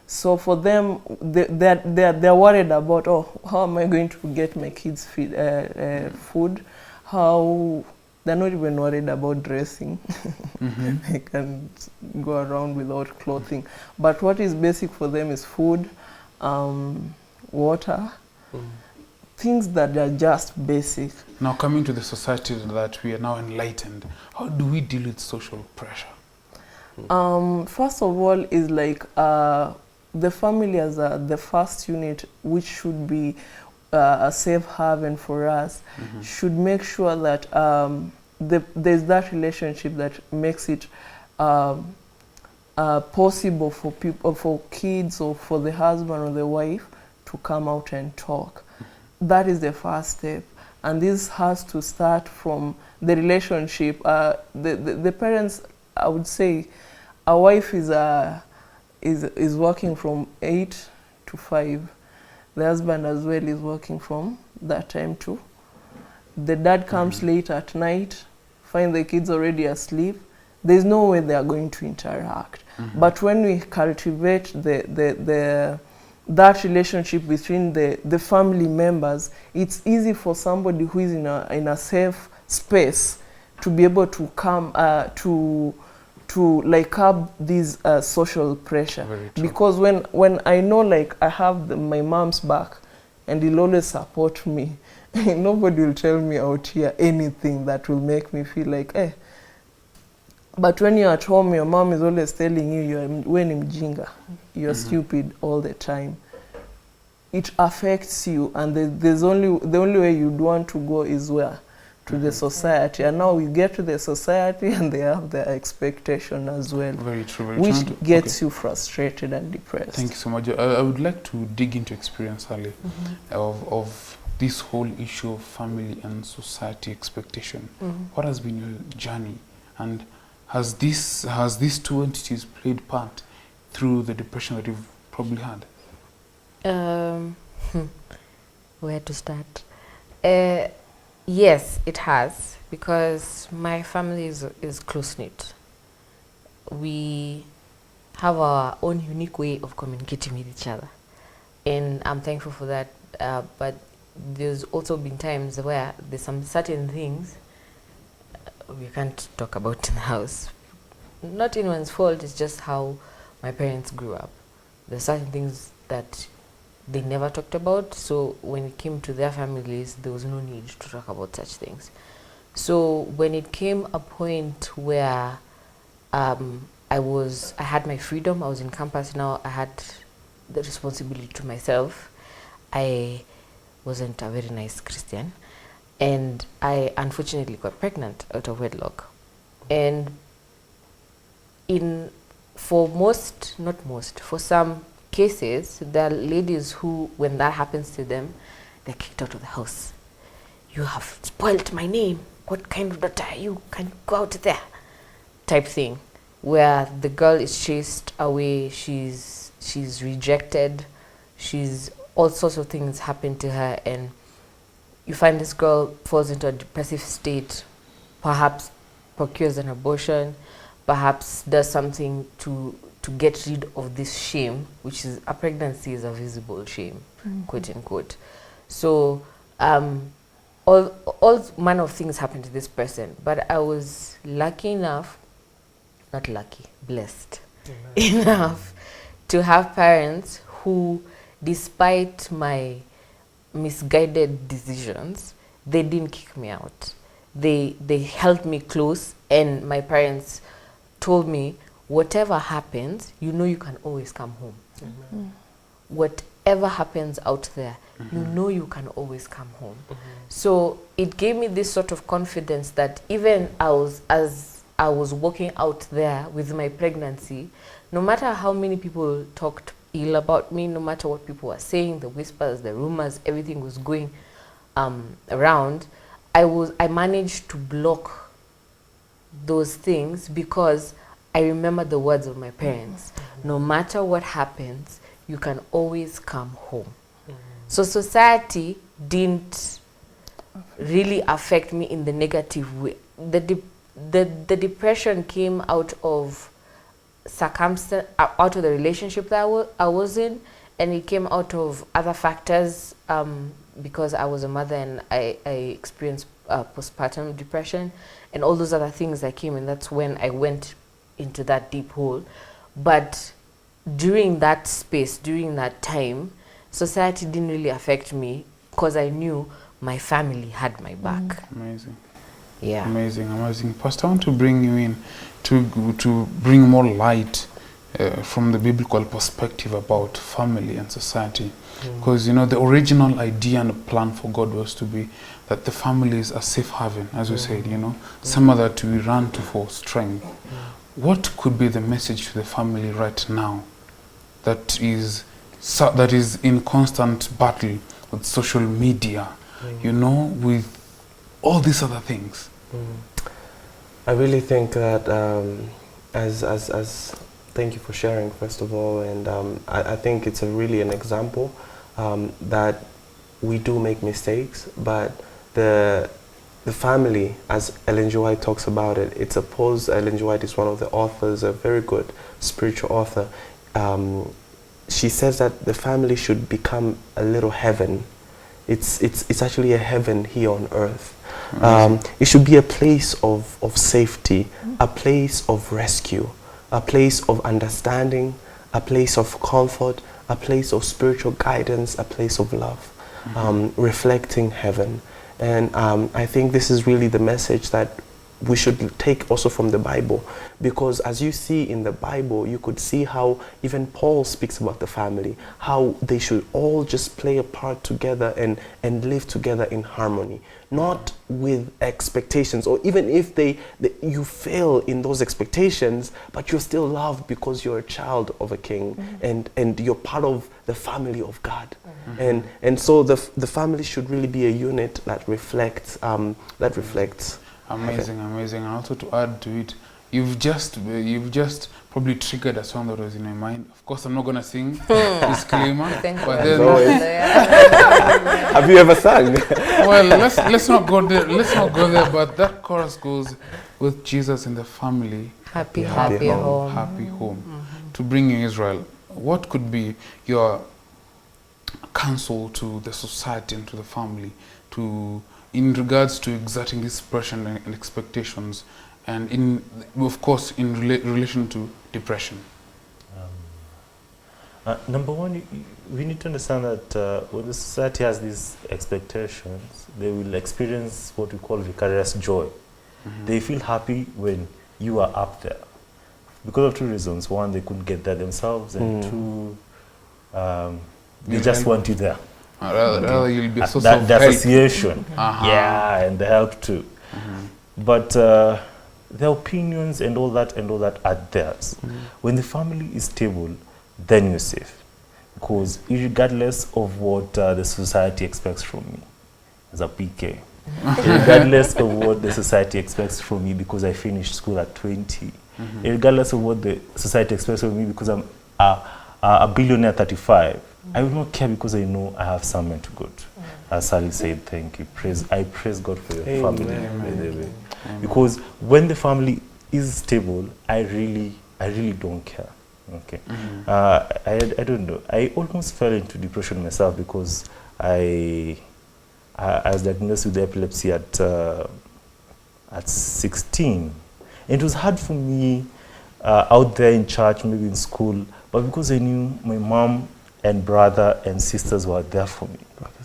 Speaker 5: So for them, they're worried about, oh, how am I going to get my kids food? They're not even worried about dressing. They can go around without clothing. But what is basic for them is food, water, things that are just basic.
Speaker 1: Now, coming to the society that we are now enlightened, how do we deal with social pressure?
Speaker 5: First of all, is like the family as the first unit, which should be a safe haven for us, should make sure that there's that relationship that makes it possible for people, for kids, or for the husband or the wife to come out and talk. That is the first step, and this has to start from the relationship. The parents, I would say, a wife is working from 8 to 5. The husband as well is working from that time too. The dad comes late at night, find the kids already asleep. There's no way they are going to interact. But when we cultivate that relationship between the family members, it's easy for somebody who is in a safe space to be able to come to like have this social pressure. Because when I know, like, I have my mom's back and he'll always support me, nobody will tell me out here anything that will make me feel like, eh. But when you're at home, your mom is always telling you you're mjinga, you're stupid all the time. It affects you, and the only way you'd want to go is where? To the society. And now we get to the society and they have their expectation as well.
Speaker 1: Very true.
Speaker 5: Which gets you frustrated and depressed.
Speaker 1: Thank you so much. I would like to dig into experience, Ali, of this whole issue of family and society expectation. What has been your journey, and has these two entities played part through the depression that you've probably had?
Speaker 2: Where to start? Yes, it has, because my family is close-knit. We have our own unique way of communicating with each other, and I'm thankful for that. But there's also been times where there's some certain things we can't talk about in the house. Not anyone's fault, it's just how my parents grew up. There's certain things that they never talked about, so when it came to their families, there was no need to talk about such things. So when it came a point where I had my freedom, I was in campus now, I had the responsibility to myself. I wasn't a very nice Christian, and I unfortunately got pregnant out of wedlock And for some cases, there are ladies who, when that happens to them, they're kicked out of the house. You have spoilt my name. What kind of daughter are you? Can you go out there? Type thing, where the girl is chased away, she's rejected, all sorts of things happen to her, and you find this girl falls into a depressive state, perhaps procures an abortion, perhaps does something to get rid of this shame, which is a pregnancy is a visible shame, quote unquote. So all manner of things happen to this person, but I was blessed enough to have parents who, despite my misguided decisions, they didn't kick me out. They held me close, and my parents told me, whatever happens, you know you can always come home. Whatever happens out there, you know you can always come home. So it gave me this sort of confidence that even as I was walking out there with my pregnancy, no matter how many people talked ill about me, no matter what people were saying, the whispers, the rumors, everything was going around, I managed to block those things because I remember the words of my parents. No matter what happens, you can always come home. So society didn't really affect me in the negative way. The depression came out of circumstance, out of the relationship that I was in, and it came out of other factors, because I was a mother and I experienced postpartum depression and all those other things that came, and that's when I went into that deep hole. But during that space, during that time, society didn't really affect me because I knew my family had my back.
Speaker 1: Amazing.
Speaker 2: Yeah.
Speaker 1: Amazing. Pastor, I want to bring you in to bring more light from the biblical perspective about family and society. Because, the original idea and plan for God was to be that the family is a safe haven, as we said, somewhere that we run to for strength. What could be the message to the family right now that is in constant battle with social media, with all these other things?
Speaker 4: I really think that thank you for sharing, first of all, and I think it's really an example that we do make mistakes, but the family, as Ellen G. White talks about it, it's supposed, Ellen G. White is one of the authors, a very good spiritual author. She says that the family should become a little heaven. It's actually a heaven here on earth. It should be a place of safety, a place of rescue, a place of understanding, a place of comfort, a place of spiritual guidance, a place of love, reflecting heaven. And I think this is really the message that we should take also from the Bible, because as you see in the Bible, you could see how even Paul speaks about the family, how they should all just play a part together and live together in harmony, not with expectations, or even if you fail in those expectations, but you're still loved because you're a child of a king, and you're part of the family of God. And so the family should really be a unit that reflects
Speaker 1: Amazing. And also to add to it, you've just probably triggered a song that was in my mind. Of course, I'm not gonna sing disclaimer, but then
Speaker 4: have you ever sung?
Speaker 1: Well, let's not go there. But that chorus goes, with Jesus in the family,
Speaker 2: happy home.
Speaker 1: To bring in Israel, what could be your counsel to the society and to the family in regards to exerting this pressure and expectations, and of course in relation to depression?
Speaker 3: Number one, we need to understand that when the society has these expectations, they will experience what we call vicarious joy. They feel happy when you are up there because of two reasons. One, they couldn't get there themselves, and two, they just want you there.
Speaker 1: Rather you'll be a source
Speaker 3: that
Speaker 1: of
Speaker 3: the
Speaker 1: help.
Speaker 3: association, yeah, and the help too. But their opinions and all that are theirs. When the family is stable, then you're safe. Because regardless of what the society expects from me as a PK, regardless of what the society expects from me because I finished school at 20, regardless of what the society expects from me because I'm a billionaire at 35, I will not care because I know I have somewhere to go to. As Sally said, thank you. I praise God for your family, by the way. Because when the family is stable, I really don't care. Okay. I don't know. I almost fell into depression myself because I was diagnosed with epilepsy at 16. And it was hard for me out there in church, maybe in school, but because I knew my mom and brother and sisters were there for me.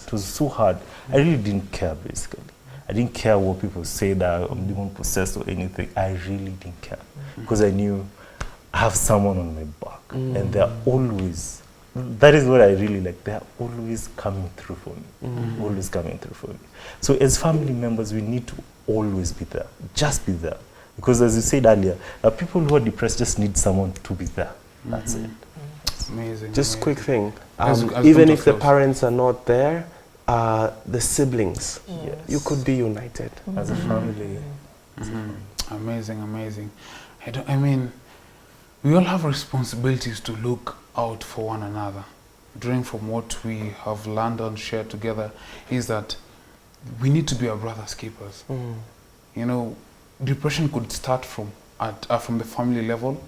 Speaker 3: It was so hard. I really didn't care, basically. I didn't care what people say that I'm demon possessed or anything. I really didn't care because I knew I have someone on my back, and they're always, that is what I really like, they're always coming through for me, always coming through for me. So as family members, we need to always be there, just be there. Because as you said earlier, people who are depressed just need someone to be there, that's it.
Speaker 1: Amazing.
Speaker 4: Just
Speaker 1: amazing.
Speaker 4: quick thing,
Speaker 1: As
Speaker 4: even
Speaker 1: come
Speaker 4: if
Speaker 1: to
Speaker 4: the
Speaker 1: close.
Speaker 4: parents are not there, the siblings,
Speaker 3: Yes.
Speaker 4: you could be united.
Speaker 3: As a family.
Speaker 1: Amazing, amazing. I mean, we all have responsibilities to look out for one another. Drawing from what we have learned and shared together is that we need to be our brother's keepers. You know, depression could start from the family level.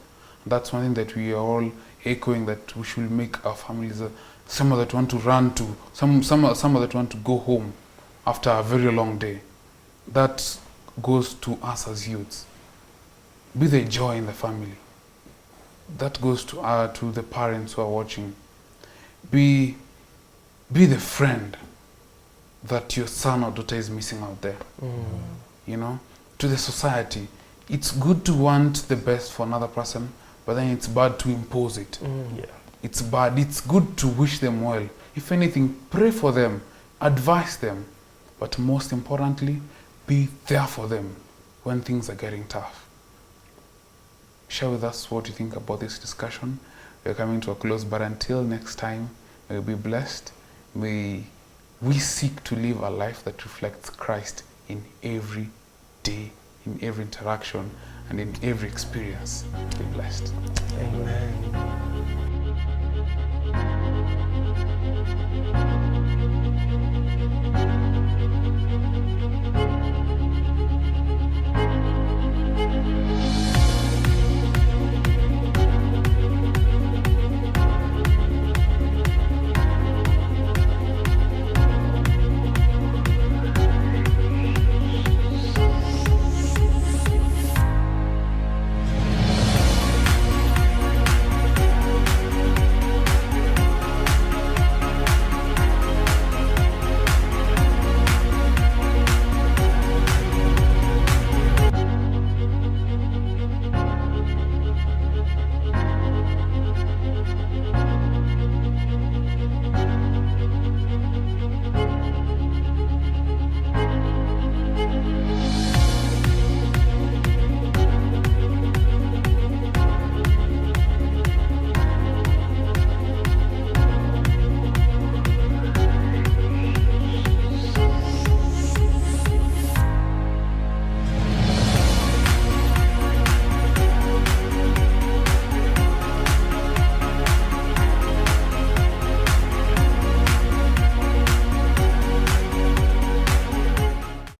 Speaker 1: That's one thing that we are all echoing, that we should make our families some that want to run to, some that want to go home after a very long day. That goes to us as youths. Be the joy in the family. That goes to the parents who are watching. Be the friend that your son or daughter is missing out there. You know, to the society, it's good to want the best for another person, but then it's bad to impose it.
Speaker 3: Yeah.
Speaker 1: It's bad. It's good to wish them well. If anything, pray for them, advise them, but most importantly, be there for them when things are getting tough. Share with us what you think about this discussion. We're coming to a close, but until next time, may we be blessed. May we seek to live a life that reflects Christ in every day, in every interaction, and in every experience. Be blessed.
Speaker 4: Amen.